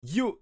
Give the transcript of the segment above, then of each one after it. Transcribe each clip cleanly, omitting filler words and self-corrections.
Yo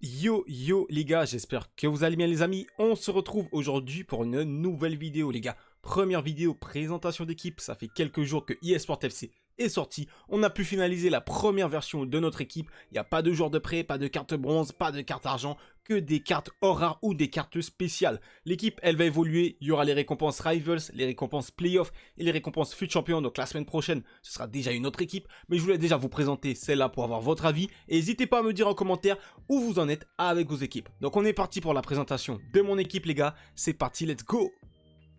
les gars, j'espère que vous allez bien les amis. On se retrouve aujourd'hui pour une nouvelle vidéo les gars. Première vidéo présentation d'équipe, ça fait quelques jours que eSport FC est sorti. On a pu finaliser la première version de notre équipe. Il n'y a pas de joueurs de prêt, pas de carte bronze, pas de carte argent, que des cartes or rares ou des cartes spéciales. L'équipe, elle va évoluer. Il y aura les récompenses Rivals, les récompenses Playoff et les récompenses FUT Champion. Donc la semaine prochaine, ce sera déjà une autre équipe. Mais je voulais déjà vous présenter celle-là pour avoir votre avis. Et n'hésitez pas à me dire en commentaire où vous en êtes avec vos équipes. Donc on est parti pour la présentation de mon équipe les gars. C'est parti, let's go!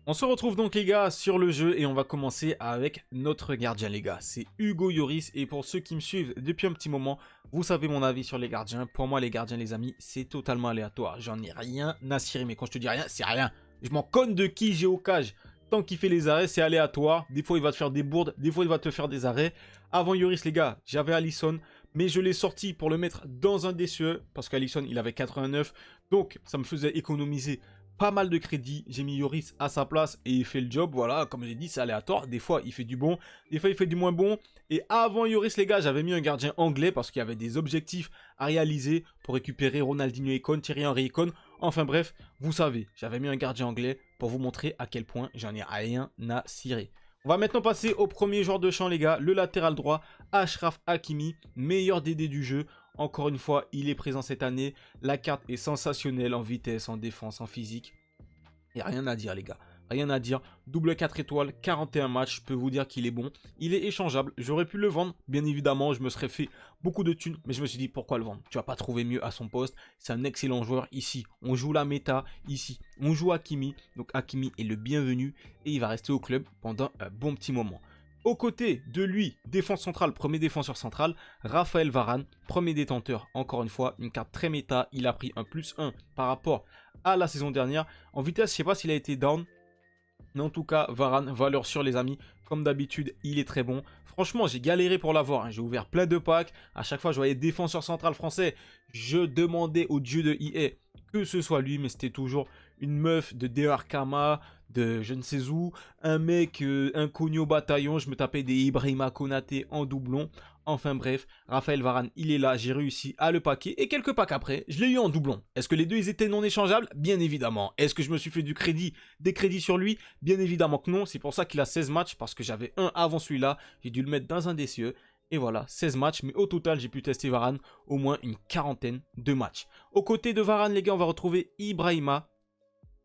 On se retrouve donc les gars sur le jeu et on va commencer avec notre gardien les gars. C'est Hugo Lloris et pour ceux qui me suivent depuis un petit moment, vous savez mon avis sur les gardiens. Pour moi les gardiens les amis, c'est totalement aléatoire. J'en ai rien à cirer, mais quand je te dis rien, c'est rien. Je m'en conne de qui j'ai au cage. Tant qu'il fait les arrêts, c'est aléatoire. Des fois il va te faire des bourdes, des fois il va te faire des arrêts. Avant Lloris les gars, j'avais Alisson, mais je l'ai sorti pour le mettre dans un DCE parce qu'Alisson il avait 89. Donc ça me faisait économiser pas mal de crédit, j'ai mis Lloris à sa place et il fait le job, voilà, comme j'ai dit, c'est aléatoire, des fois il fait du bon, des fois il fait du moins bon, et avant Lloris les gars, j'avais mis un gardien anglais parce qu'il y avait des objectifs à réaliser pour récupérer Ronaldinho Icon, Thierry Henry Icon, enfin bref, vous savez, j'avais mis un gardien anglais pour vous montrer à quel point j'en ai rien à cirer. On va maintenant passer au premier joueur de champ les gars, le latéral droit, Achraf Hakimi, meilleur DD du jeu. Encore une fois, il est présent cette année. La carte est sensationnelle en vitesse, en défense, en physique. Il n'y a rien à dire les gars. Rien à dire. Double 4 étoiles, 41 matchs. Je peux vous dire qu'il est bon. Il est échangeable. J'aurais pu le vendre. Bien évidemment, je me serais fait beaucoup de thunes. Mais je me suis dit pourquoi le vendre. Tu vas pas trouver mieux à son poste. C'est un excellent joueur. Ici, on joue la méta. Ici, on joue Hakimi. Donc Hakimi est le bienvenu. Et il va rester au club pendant un bon petit moment. Aux côtés de lui, défense centrale, premier défenseur central, Raphaël Varane, premier détenteur, encore une fois, une carte très méta, il a pris un +1 par rapport à la saison dernière. En vitesse, je ne sais pas s'il a été down, mais en tout cas, Varane, valeur sûre les amis, comme d'habitude, il est très bon. Franchement, j'ai galéré pour l'avoir, hein. J'ai ouvert plein de packs, à chaque fois je voyais défenseur central français, je demandais au dieu de EA que ce soit lui, mais c'était toujours une meuf de Dearkama, de je ne sais où, un mec inconnu au bataillon, je me tapais des Ibrahima Konaté en doublon. Enfin bref, Raphaël Varane, il est là, j'ai réussi à le paquer, et quelques packs après, je l'ai eu en doublon. Est-ce que les deux, ils étaient non échangeables? Bien évidemment. Est-ce que je me suis fait du crédit, des crédits sur lui? Bien évidemment que non, c'est pour ça qu'il a 16 matchs, parce que j'avais un avant celui-là, j'ai dû le mettre dans un DCE, et voilà, 16 matchs, mais au total, j'ai pu tester Varane au moins une quarantaine de matchs. Aux côtés de Varane, les gars, on va retrouver Ibrahima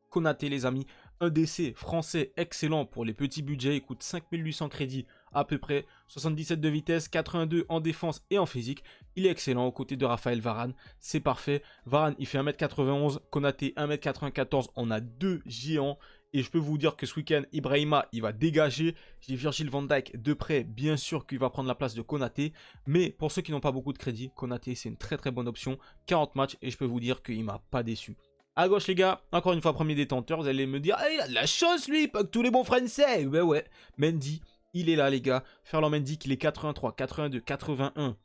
Konaté, les amis. Un DC français excellent pour les petits budgets. Il coûte 5800 crédits à peu près. 77 de vitesse, 82 en défense et en physique. Il est excellent aux côtés de Raphaël Varane. C'est parfait. Varane, il fait 1m91. Konaté, 1m94. On a deux géants. Et je peux vous dire que ce week-end, Ibrahima, il va dégager. J'ai Virgil van Dijk de près. Bien sûr qu'il va prendre la place de Konaté. Mais pour ceux qui n'ont pas beaucoup de crédit, Konaté, c'est une très très bonne option. 40 matchs et je peux vous dire qu'il ne m'a pas déçu. À gauche les gars, encore une fois premier détenteur, vous allez me dire ah, il a de la chance lui, pas que tous les bons français. Ben ouais, Mendy, il est là les gars. Ferland Mendy qu'il est 83, 82, 81.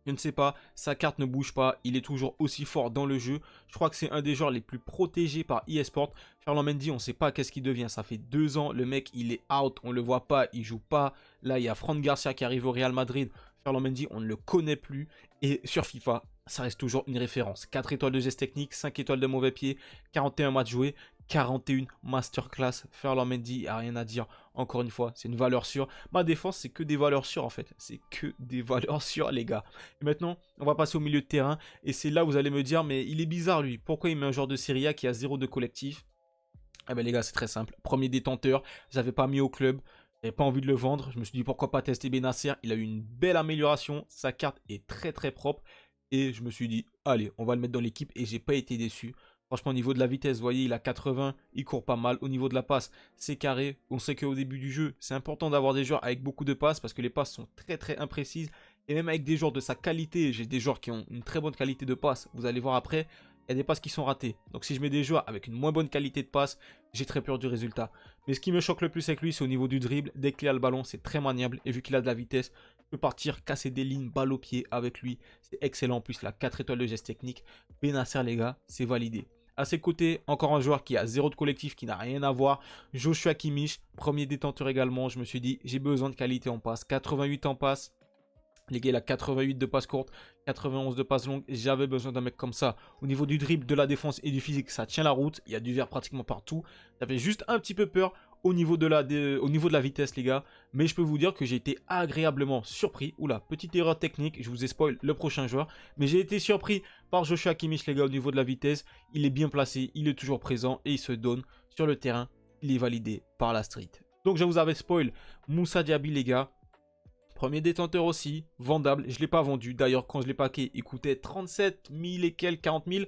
Je ne sais pas, sa carte ne bouge pas, il est toujours aussi fort dans le jeu. Je crois que c'est un des joueurs les plus protégés par eSport. Ferland Mendy, on ne sait pas qu'est-ce qu'il devient, ça fait 2 ans, le mec il est out, on ne le voit pas, il joue pas. Là il y a Fran Garcia qui arrive au Real Madrid, Ferland Mendy on ne le connaît plus. Et sur FIFA, ça reste toujours une référence. 4 étoiles de geste technique, 5 étoiles de mauvais pied, 41 matchs joués, 41 masterclass. Ferland Mendy, il n'y a rien à dire. Encore une fois, c'est une valeur sûre. Ma défense, c'est que des valeurs sûres en fait. C'est que des valeurs sûres les gars. Et maintenant, on va passer au milieu de terrain. Et c'est là où vous allez me dire, mais il est bizarre lui. Pourquoi il met un joueur de Serie A qui a 0 de collectif? Eh ben les gars, c'est très simple. Premier détenteur, je l'avais pas mis au club. J'avais pas envie de le vendre. Je me suis dit pourquoi pas tester Benacer. Il a eu une belle amélioration. Sa carte est très très propre. Et je me suis dit, allez, on va le mettre dans l'équipe. Et j'ai pas été déçu. Franchement, au niveau de la vitesse, vous voyez, il a 80, il court pas mal. Au niveau de la passe, c'est carré. On sait qu'au début du jeu, c'est important d'avoir des joueurs avec beaucoup de passes parce que les passes sont très très imprécises. Et même avec des joueurs de sa qualité, j'ai des joueurs qui ont une très bonne qualité de passe. Vous allez voir après, il y a des passes qui sont ratées. Donc si je mets des joueurs avec une moins bonne qualité de passe, j'ai très peur du résultat. Mais ce qui me choque le plus avec lui, c'est au niveau du dribble. Dès qu'il a le ballon, c'est très maniable. Et vu qu'il a de la vitesse, je peux partir, casser des lignes, balle au pied avec lui. C'est excellent. En plus, la 4 étoiles de geste technique. Benacer, les gars, c'est validé. À ses côtés, encore un joueur qui a 0 de collectif, qui n'a rien à voir. Joshua Kimmich, premier détenteur également. Je me suis dit, j'ai besoin de qualité en passe. 88 en passe. Les gars, il a 88 de passes courtes, 91 de passes longues. J'avais besoin d'un mec comme ça. Au niveau du dribble, de la défense et du physique, ça tient la route. Il y a du vert pratiquement partout. J'avais juste un petit peu peur au niveau de la vitesse, les gars. Mais je peux vous dire que j'ai été agréablement surpris. Oula, petite erreur technique. Je vous ai spoil le prochain joueur. Mais j'ai été surpris par Joshua Kimmich, les gars, au niveau de la vitesse. Il est bien placé, il est toujours présent et il se donne sur le terrain. Il est validé par la street. Donc, je vous avais spoil Moussa Diaby, les gars. Premier détenteur aussi, vendable, je ne l'ai pas vendu. D'ailleurs, quand je l'ai packé, il coûtait 37 000 et quelques, 40 000.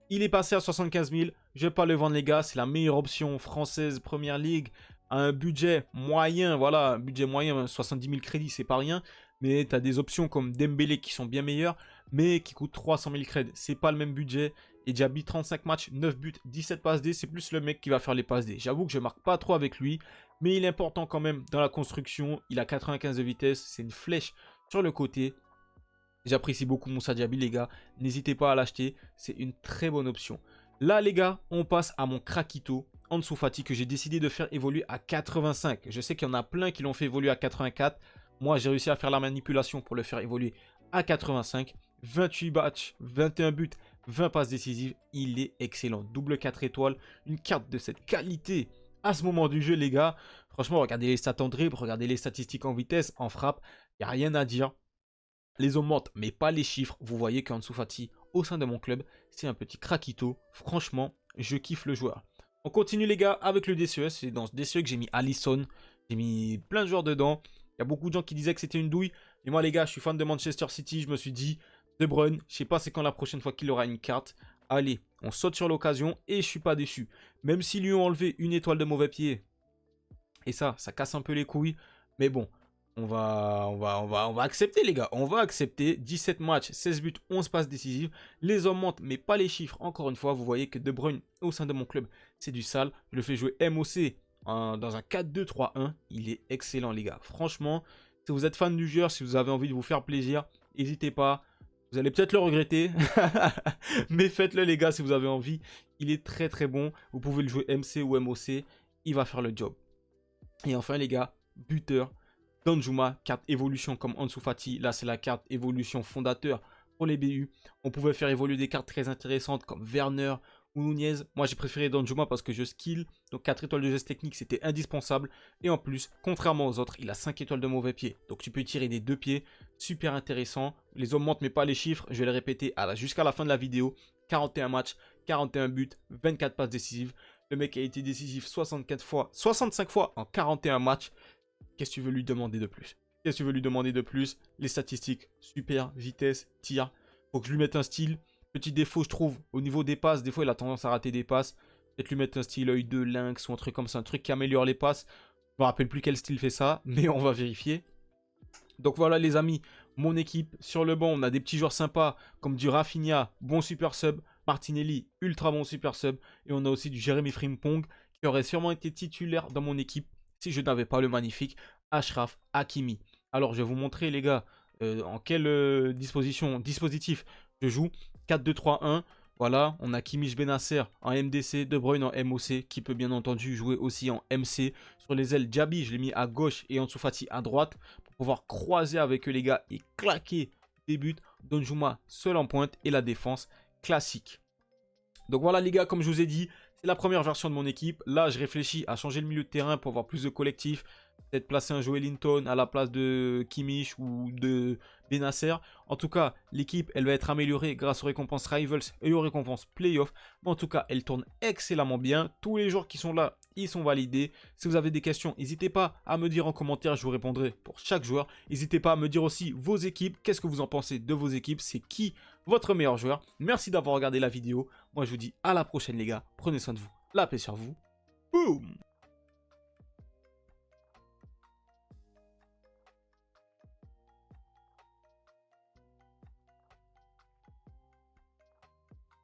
Il est passé à 75 000. Je ne vais pas le vendre, les gars. C'est la meilleure option française Première Ligue. À un budget moyen, voilà, un budget moyen, 70 000 crédits, c'est pas rien. Mais tu as des options comme Dembélé qui sont bien meilleures, mais qui coûtent 300 000 crédits. C'est pas le même budget. Et Diaby, 35 matchs, 9 buts, 17 passes D. C'est plus le mec qui va faire les passes D. J'avoue que je marque pas trop avec lui. Mais il est important quand même dans la construction. Il a 95 de vitesse. C'est une flèche sur le côté. J'apprécie beaucoup Moussa Diaby, les gars. N'hésitez pas à l'acheter. C'est une très bonne option. Là, les gars, on passe à mon Krakito Ansu Fati que j'ai décidé de faire évoluer à 85. Je sais qu'il y en a plein qui l'ont fait évoluer à 84. Moi, j'ai réussi à faire la manipulation pour le faire évoluer à 85. 28 matchs, 21 buts, 20 passes décisives. Il est excellent. Double 4 étoiles. Une carte de cette qualité à ce moment du jeu, les gars. Franchement, regardez les stats en dribble, regardez les statistiques en vitesse, en frappe. Il n'y a rien à dire. Les hommes mentent, mais pas les chiffres. Vous voyez qu'Ansu Fati, au sein de mon club, c'est un petit craquito. Franchement, je kiffe le joueur. On continue, les gars, avec le DCE. C'est dans ce DCE que j'ai mis Alisson. J'ai mis plein de joueurs dedans. Il y a beaucoup de gens qui disaient que c'était une douille. Et moi, les gars, je suis fan de Manchester City. Je me suis dit, De Bruyne, je sais pas c'est quand la prochaine fois qu'il aura une carte. Allez, on saute sur l'occasion et je suis pas déçu. Même s'ils lui ont enlevé une étoile de mauvais pied. Et ça casse un peu les couilles. Mais bon, on va accepter, les gars. On va accepter. 17 matchs, 16 buts, 11 passes décisives. Les hommes mentent, mais pas les chiffres. Encore une fois, vous voyez que De Bruyne, au sein de mon club, c'est du sale. Je le fais jouer MOC dans un 4-2-3-1. Il est excellent, les gars. Franchement, si vous êtes fan du joueur, si vous avez envie de vous faire plaisir, n'hésitez pas. Vous allez peut-être le regretter, mais faites-le, les gars, si vous avez envie. Il est très très bon. Vous pouvez le jouer MC ou MOC. Il va faire le job. Et enfin, les gars, buteur. Danjuma, carte évolution comme Ansu Fati. Là, c'est la carte évolution fondateur pour les BU. On pouvait faire évoluer des cartes très intéressantes comme Werner ou Nunez. Moi, j'ai préféré Danjuma parce que je skill. Donc, 4 étoiles de geste technique, c'était indispensable. Et en plus, contrairement aux autres, il a 5 étoiles de mauvais pied. Donc, tu peux tirer des 2 pieds. Super intéressant. Les hommes mentent, mais pas les chiffres. Je vais les répéter jusqu'à la fin de la vidéo. 41 matchs, 41 buts, 24 passes décisives. Le mec a été décisif 65 fois en 41 matchs. Qu'est-ce que tu veux lui demander de plus? Qu'est-ce que tu veux lui demander de plus? Les statistiques, super, vitesse, tir. Faut que je lui mette un style. Petit défaut, je trouve, au niveau des passes. Des fois, il a tendance à rater des passes. Peut-être lui mettre un style œil de lynx ou un truc comme ça. Un truc qui améliore les passes. Je me rappelle plus quel style fait ça, mais on va vérifier. Donc voilà, les amis, mon équipe. Sur le banc, on a des petits joueurs sympas comme du Rafinha, bon super sub. Martinelli, ultra bon super sub. Et on a aussi du Jérémy Frimpong qui aurait sûrement été titulaire dans mon équipe si je n'avais pas le magnifique Achraf Hakimi. Alors, je vais vous montrer, les gars, en quel dispositif je joue. 4-2-3-1. Voilà, on a Kimmich Benasser en MDC, De Bruyne en MOC, qui peut bien entendu jouer aussi en MC. Sur les ailes, Diaby, je l'ai mis à gauche et Ansu Fati à droite pour pouvoir croiser avec eux, les gars, et claquer des buts. Danjuma seul en pointe et la défense classique. Donc voilà, les gars, comme je vous ai dit, c'est la première version de mon équipe. Là, je réfléchis à changer le milieu de terrain pour avoir plus de collectif. Peut-être placer un Joelinton à la place de Kimmich ou de Benasser. En tout cas, l'équipe, elle va être améliorée grâce aux récompenses Rivals et aux récompenses Playoff. Mais en tout cas, elle tourne excellemment bien. Tous les joueurs qui sont là, ils sont validés. Si vous avez des questions, n'hésitez pas à me dire en commentaire. Je vous répondrai pour chaque joueur. N'hésitez pas à me dire aussi vos équipes. Qu'est-ce que vous en pensez de vos équipes? C'est qui votre meilleur joueur? Merci d'avoir regardé la vidéo. Moi, je vous dis à la prochaine, les gars. Prenez soin de vous. La paix sur vous. Boum!